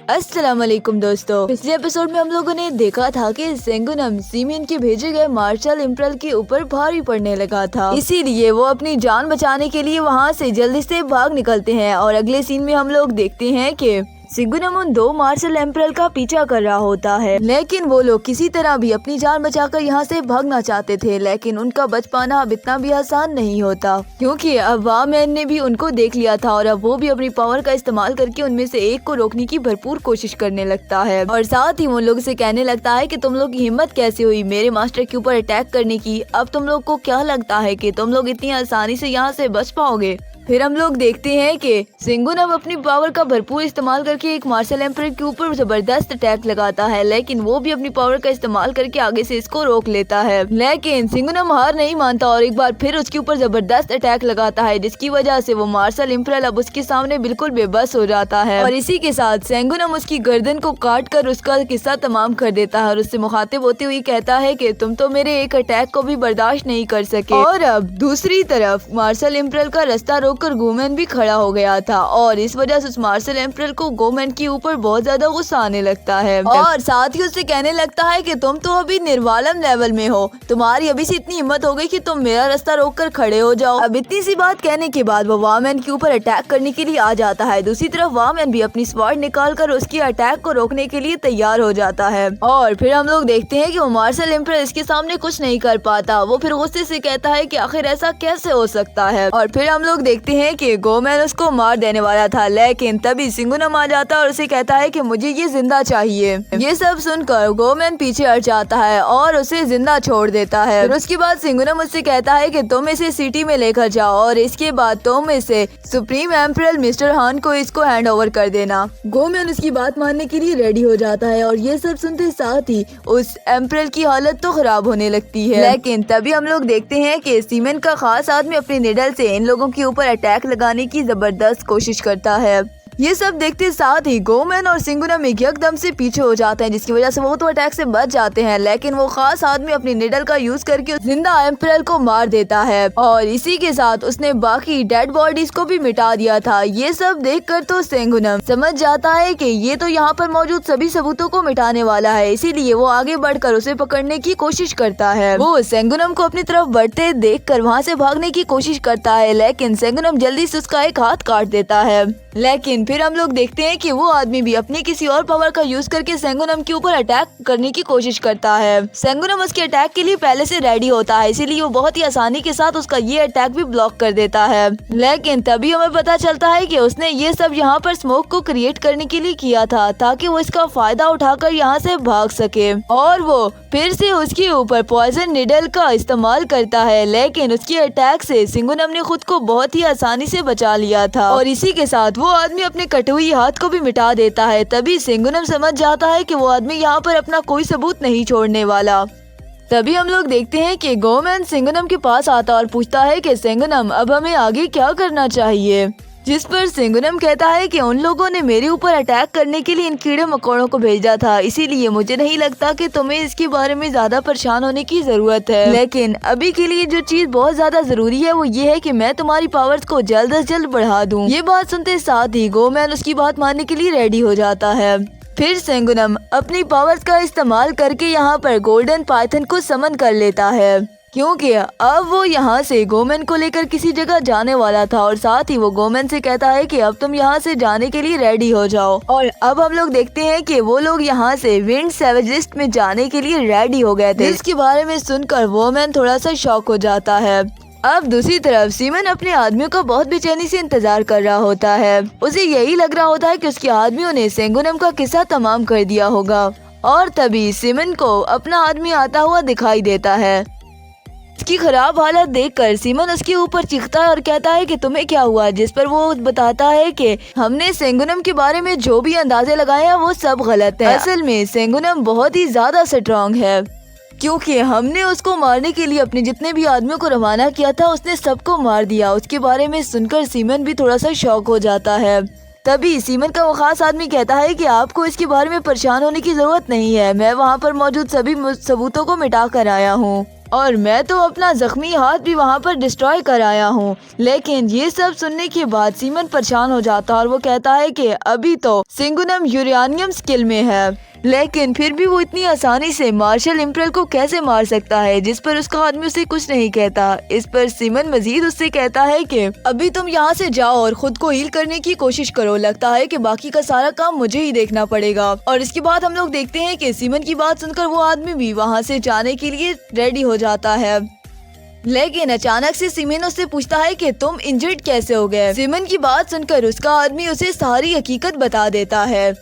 अस्सलाम वालेकुम दोस्तों, पिछले एपिसोड में हम लोगों ने देखा था कि सेंगुनम सीमेन के भेजे गए मार्शल इम्परल के ऊपर भारी पड़ने लगा था। इसीलिए वो अपनी जान बचाने के लिए वहाँ से जल्दी से भाग निकलते हैं और अगले सीन में हम लोग देखते हैं कि सेंगुनम उन दो मार्शल एम्परल का पीछा कर रहा होता है, लेकिन वो लोग किसी तरह भी अपनी जान बचाकर यहाँ से भागना चाहते थे। लेकिन उनका बच पाना अब इतना भी आसान नहीं होता, क्योंकि अब वामैन ने भी उनको देख लिया था और अब वो भी अपनी पावर का इस्तेमाल करके उनमें से एक को रोकने की भरपूर कोशिश करने लगता है। और साथ ही वो लोग से कहने लगता है कि तुम लोग की हिम्मत कैसे हुई मेरे मास्टर के ऊपर अटैक करने की। अब तुम लोग को क्या लगता है कि तुम लोग इतनी आसानी से यहाँ से बच पाओगे? फिर हम लोग देखते हैं कि सेंगुनम अपनी पावर का भरपूर इस्तेमाल करके एक मार्शल एम्परर के ऊपर जबरदस्त अटैक लगाता है, लेकिन वो भी अपनी पावर का इस्तेमाल करके आगे से इसको रोक लेता है। लेकिन सेंगुनम हार नहीं मानता और एक बार फिर उसके ऊपर जबरदस्त अटैक लगाता है, जिसकी वजह से वो मार्शल एम्परर अब उसके सामने बिल्कुल बेबस हो जाता है। और इसी के साथ सेंगुनम उसकी गर्दन को काट कर उसका किस्सा तमाम कर देता है और उससे मुखातिब होते हुए कहता है कि तुम तो मेरे एक अटैक को भी बर्दाश्त नहीं कर सके। और अब दूसरी तरफ मार्शल एम्परर का रास्ता कर गोमैन भी खड़ा हो गया था और इस वजह से उस मार्शल एम्परर को गोमैन के ऊपर बहुत ज्यादा गुस्सा आने लगता है और साथ ही उससे कहने लगता है कि तुम तो अभी निर्वालम लेवल में हो, तुम्हारी अभी से इतनी हिम्मत हो गई कि तुम मेरा रास्ता रोककर खड़े हो जाओ। अब इतनी सी बात कहने के बाद वो वामैन के ऊपर अटैक करने के लिए आ जाता है। दूसरी तरफ वामैन भी अपनी स्वॉर्ड निकाल कर उसके अटैक को रोकने के लिए तैयार हो जाता है और फिर हम लोग देखते हैं कि वो मार्शल एम्परर इसके सामने कुछ नहीं कर पाता। वो फिर गुस्से से कहता है कि आखिर ऐसा कैसे हो सकता है। और फिर हम लोग देखते हैं कि गोमैन उसको मार देने वाला था, लेकिन तभी सेंगुनम आ जाता है और उसे कहता है कि मुझे ये जिंदा चाहिए। ये सब सुनकर गोमैन पीछे हट जाता है और उसे जिंदा छोड़ देता है। फिर उसके बाद सेंगुनम उससे कहता है कि तुम इसे सिटी में लेकर जाओ और इसके बाद तुम इसे सुप्रीम एम्परर मिस्टर हान को इसको हैंड ओवर कर देना। गोमैन उसकी बात मानने के लिए रेडी हो जाता है और ये सब सुनते साथ ही उस एम्परर की हालत तो खराब होने लगती है। लेकिन तभी हम लोग देखते हैं कि सीमेन का खास आदमी अपने निडल से इन लोगों के ऊपर अटैक लगाने की जबरदस्त कोशिश करता है। ये सब देखते साथ ही गोमैन और सेंगुनम एकदम से पीछे हो जाते हैं, जिसकी वजह से वो तो अटैक से बच जाते हैं, लेकिन वो खास आदमी अपनी निडल का यूज करके जिंदा एम्परर को मार देता है और इसी के साथ उसने बाकी डेड बॉडीज को भी मिटा दिया था। ये सब देखकर तो सेंगुनम समझ जाता है कि ये तो यहाँ पर मौजूद सभी सबूतों को मिटाने वाला है, इसीलिए वो आगे बढ़कर उसे पकड़ने की कोशिश करता है। वो सेंगुनम को अपनी तरफ बढ़ते देखकर वहाँ से भागने की कोशिश करता है, लेकिन सेंगुनम जल्दी से उसका एक हाथ काट देता है। लेकिन फिर हम लोग देखते हैं कि वो आदमी भी अपनी किसी और पावर का यूज करके सेंगुनम के ऊपर अटैक करने की कोशिश करता है। सेंगुनम उसके अटैक के लिए पहले से रेडी होता है, इसीलिए वो बहुत ही आसानी के साथ उसका ये अटैक भी ब्लॉक कर देता है। लेकिन तभी हमें पता चलता है कि उसने ये सब यहाँ पर स्मोक को क्रिएट करने के लिए किया था, ताकि वो इसका फायदा उठाकर यहाँ से भाग सके। और वो फिर से उसके ऊपर पॉइजन निडल का इस्तेमाल करता है, लेकिन उसके अटैक से सेंगुनम ने खुद को बहुत ही आसानी से बचा लिया था और इसी के साथ वो आदमी अपने कटे हुए हाथ को भी मिटा देता है। तभी सेंगुनम समझ जाता है कि वो आदमी यहाँ पर अपना कोई सबूत नहीं छोड़ने वाला। तभी हम लोग देखते हैं कि गोमैन सेंगुनम के पास आता और पूछता है कि सेंगुनम अब हमें आगे क्या करना चाहिए, जिस पर सेंगुनम कहता है कि उन लोगों ने मेरे ऊपर अटैक करने के लिए इन कीड़े मकोड़ों को भेजा था, इसीलिए मुझे नहीं लगता कि तुम्हें इसके बारे में ज्यादा परेशान होने की जरूरत है। लेकिन अभी के लिए जो चीज बहुत ज्यादा जरूरी है वो ये है कि मैं तुम्हारी पावर्स को जल्द से जल्द बढ़ा दूं। ये बात सुनते साथ ही गोमैन उसकी बात मानने के लिए रेडी हो जाता है। फिर सेंगुनम अपनी पावर्स का इस्तेमाल करके यहाँ पर गोल्डन पाइथन को समन कर लेता है, क्योंकि अब वो यहाँ से गोमैन को लेकर किसी जगह जाने वाला था और साथ ही वो गोमैन से कहता है कि अब तुम यहाँ से जाने के लिए रेडी हो जाओ। और अब हम लोग देखते हैं कि वो लोग यहाँ से विंड सेवेजिस्ट में जाने के लिए रेडी हो गए थे, जिसके बारे में सुनकर गोमैन थोड़ा सा शॉक हो जाता है। अब दूसरी तरफ सीमेन अपने आदमियों का बहुत बेचैनी से इंतजार कर रहा होता है। उसे यही लग रहा होता है कि उसके आदमियों ने सेंगुनम का किस्सा तमाम कर दिया होगा और तभी सीमेन को अपना आदमी आता हुआ दिखाई देता है। उसकी खराब हालत देखकर सीमन उसके ऊपर चीखता है और कहता है कि तुम्हें क्या हुआ, जिस पर वो बताता है कि हमने सेंगुनम के बारे में जो भी अंदाजे लगाए हैं वो सब गलत है। असल में सेंगुनम बहुत ही ज्यादा स्ट्रॉन्ग है, क्योंकि हमने उसको मारने के लिए अपने जितने भी आदमियों को रवाना किया था उसने सबको मार दिया। उसके बारे में सुनकर सीमन भी थोड़ा सा शॉक हो जाता है। तभी सीमन का वो खास आदमी कहता है कि आपको इसके बारे में परेशान होने की जरूरत नहीं है, मैं वहाँ पर मौजूद सभी सबूतों को मिटा कर आया हूँ। और मैं तो अपना जख्मी हाथ भी वहाँ पर डिस्ट्रॉय कर आया हूँ। लेकिन ये सब सुनने के बाद सीमन परेशान हो जाता है और वो कहता है कि अभी तो सिंगुनम यूरेनियम स्किल में है, लेकिन फिर भी वो इतनी आसानी से मार्शल इम्परल को कैसे मार सकता है, जिस पर उसका आदमी उसे कुछ नहीं कहता। इस पर सीमन मजीद उससे कहता है कि अभी तुम यहाँ से जाओ और खुद को हील करने की कोशिश करो, लगता है कि बाकी का सारा काम मुझे ही देखना पड़ेगा। और इसके बाद हम लोग देखते हैं कि सीमन की बात सुनकर वो आदमी भी वहाँ से जाने के लिए रेडी हो जाता है। लेकिन अचानक से सीमन उससे पूछता है कि तुम इंजर्ड कैसे हो गए। सीमन की बात सुनकर उसका आदमी उसे सारी हकीकत बता देता है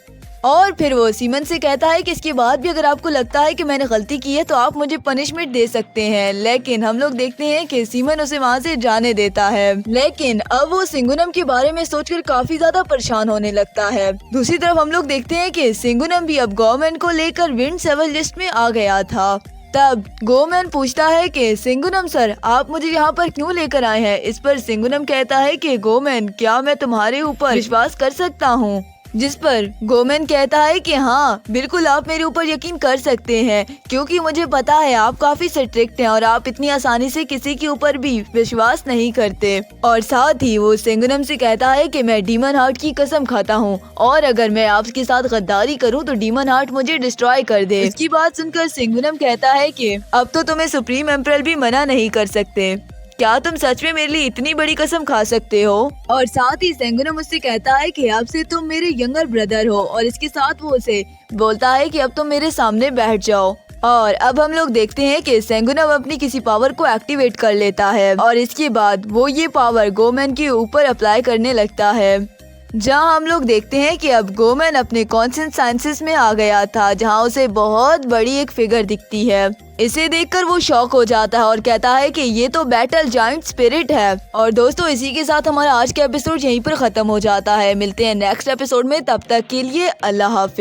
और फिर वो सीमन से कहता है कि इसके बाद भी अगर आपको लगता है कि मैंने गलती की है तो आप मुझे पनिशमेंट दे सकते हैं। लेकिन हम लोग देखते हैं कि सीमन उसे वहाँ से जाने देता है। लेकिन अब वो सिंगुनम के बारे में सोचकर काफी ज्यादा परेशान होने लगता है। दूसरी तरफ हम लोग देखते हैं कि सिंगुनम भी अब गवर्नमेंट को लेकर विंड सेवन लिस्ट में आ गया था। तब गोमैन पूछता है कि सिंगुनम सर, आप मुझे यहाँ पर क्यों लेकर आए हैं। इस पर सिंगुनम कहता है कि गोमैन, क्या मैं तुम्हारे ऊपर विश्वास कर सकता हूँ। जिस पर गोमैन कहता है कि हाँ बिल्कुल, आप मेरे ऊपर यकीन कर सकते हैं, क्योंकि मुझे पता है आप काफी स्ट्रिक्ट हैं और आप इतनी आसानी से किसी के ऊपर भी विश्वास नहीं करते। और साथ ही वो सिंगुनम से कहता है कि मैं डीमन हार्ट की कसम खाता हूँ और अगर मैं आपके साथ गद्दारी करूँ तो डीमन हार्ट मुझे डिस्ट्रॉय कर दे। इसकी बात सुनकर सिंगुनम कहता है कि अब तो तुम्हें सुप्रीम एम्परर भी मना नहीं कर सकते। क्या तुम सच में मेरे लिए इतनी बड़ी कसम खा सकते हो। और साथ ही सिंगुनम उससे कहता है कि अब से तुम मेरे यंगर ब्रदर हो। और इसके साथ वो उसे बोलता है कि अब तुम मेरे सामने बैठ जाओ। और अब हम लोग देखते हैं कि सिंगुनम अपनी किसी पावर को एक्टिवेट कर लेता है और इसके बाद वो ये पावर गोमैन के ऊपर अप्लाई करने लगता है। जहां हम लोग देखते हैं कि अब गोमैन अपने कॉन्शियस साइंसेस में आ गया था, जहां उसे बहुत बड़ी एक फिगर दिखती है। इसे देखकर वो शॉक हो जाता है और कहता है कि ये तो बैटल जायंट स्पिरिट है। और दोस्तों, इसी के साथ हमारा आज का एपिसोड यहीं पर खत्म हो जाता है। मिलते हैं नेक्स्ट एपिसोड में, तब तक के लिए अल्लाह हाफिज।